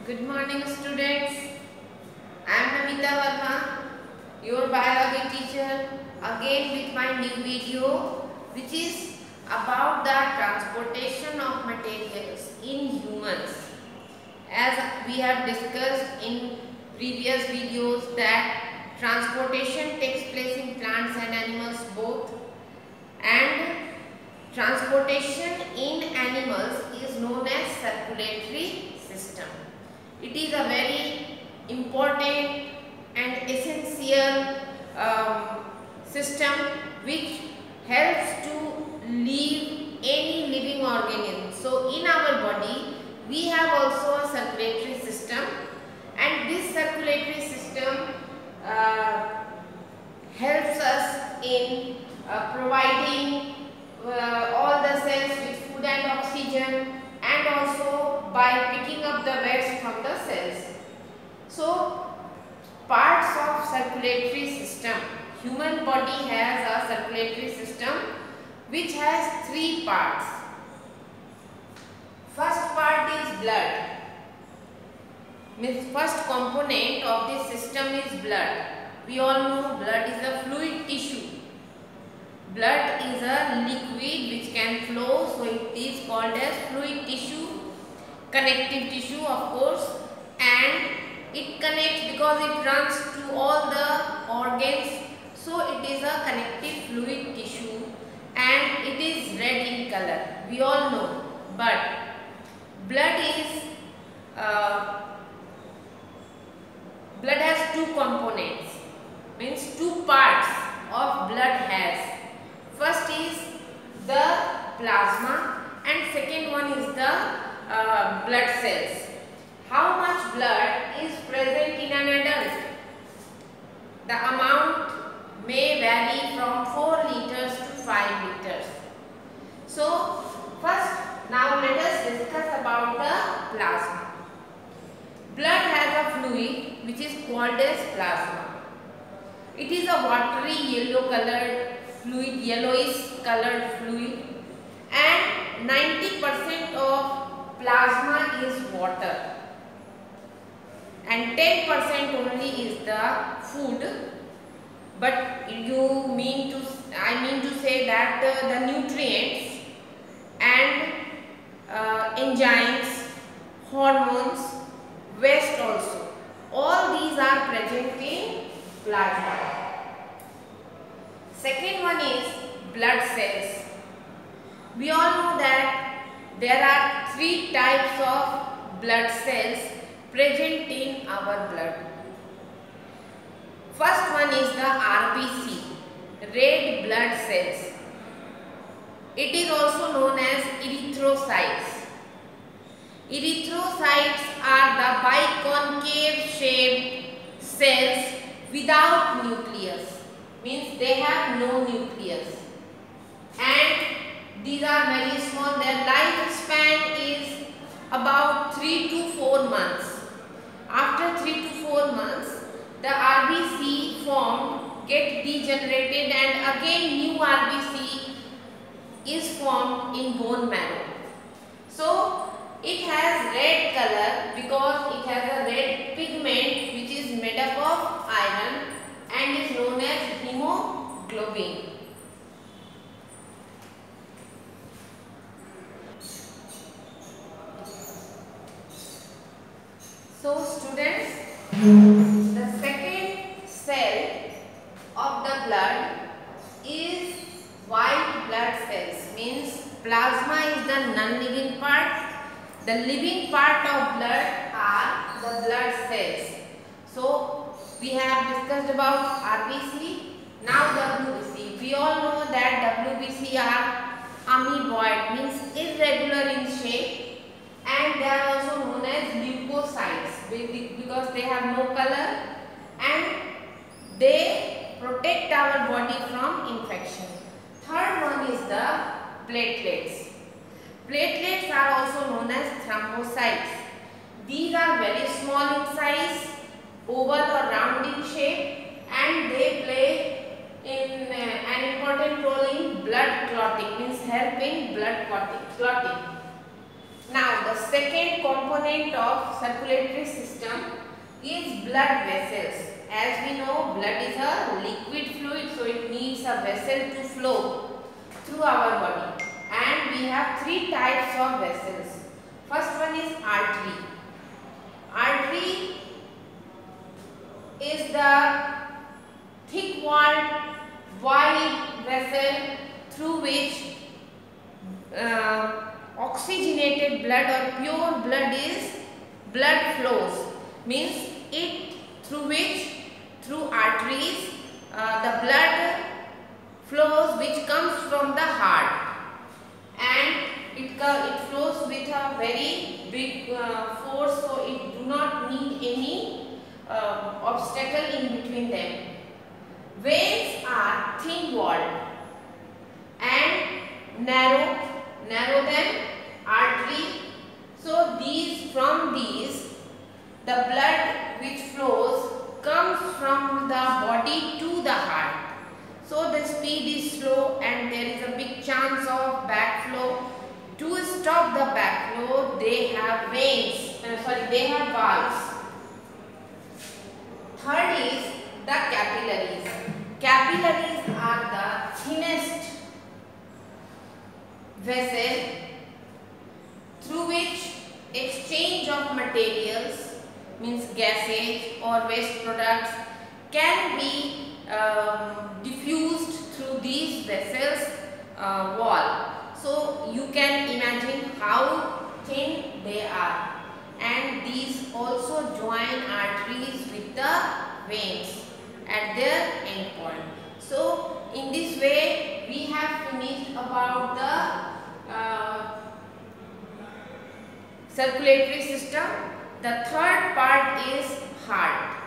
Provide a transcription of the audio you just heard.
Good morning, students. I am Namita Verma, your biology teacher, again with my new video, which is about the transportation of materials in humans. As we have discussed in previous videos that transportation takes place in plants and animals both, and transportation in animals is known as circulatory system. It is a very important and essential system which helps to live any living organism. So in our body we have also a circulatory system, and this circulatory system helps us in providing all the cells with food and oxygen, and also by picking up the waste from the cells. So parts of circulatory system. Human body has a circulatory system which has three parts. First part is blood. Means first component of this system is blood. We all know blood is a fluid tissue. Blood is a liquid which can flow, so it is called as fluid tissue, connective tissue of course, and it connects because it runs to all the organs, so it is a connective fluid tissue and it is red in color. We all know, but blood has two components, means two parts of blood has. First is the plasma and second one is the blood cells. How much blood is present in an adult? The amount may vary from 4 liters to 5 liters. So first, now let us discuss about the plasma. Blood has a fluid which is called as plasma. It is a watery yellow colored fluid, yellowish colored fluid, and 90% of plasma is water and 10% only is the food. But I mean to say that the nutrients and enzymes, hormones, waste also, all these are present in plasma. Second one is blood cells. We all know that there are three types of blood cells present in our blood. First one is the RBC, red blood cells. It is also known as erythrocytes. Erythrocytes are the biconcave shaped cells without nucleus. Means they have no nucleus, and these are very small. Their lifespan is about 3 to 4 months. After 3 to 4 months, the RBC formed get degenerated and again new RBC is formed in bone marrow. So it has red color because it has a red pigment which is made up of iron and is known as hemoglobin. So students, the second cell of the blood is white blood cells, means plasma is the non-living part. The living part of blood are the blood cells. So we have discussed about RBC, now WBC. We all know that WBC are amoeboid, means irregular in shape, and they are also known as leukocytes because they have no color and they protect our body from infection. Third one is the platelets. Platelets are also known as thrombocytes. These are very small in size, oval or round in shape, and they play an important role in blood clotting, means help in blood clotting. Now the second component of circulatory system is blood vessels. As we know, blood is a liquid fluid, so it needs a vessel to flow through our body. And we have three types of vessels. First one is artery. Artery is the thick-walled, wide vessel through which oxygenated blood or pure blood flows. Means it through arteries the blood flows which comes from the heart, and it flows with a very big force, so it do not need any obstacle in between them. Veins are thin walled and narrow than artery. So from these the blood which flows comes from the body to the heart. So the speed is slow and there is a big chance of backflow. To stop the backflow, they have they have valves. Third is the capillaries. Capillaries are the thinnest vessel through which exchange of materials, means gases or waste products, can be diffused through these vessels wall. So you can imagine how thin they are, and these also join arteries with the veins at their end point. So in this way we have finished about the circulatory system. The third part is heart.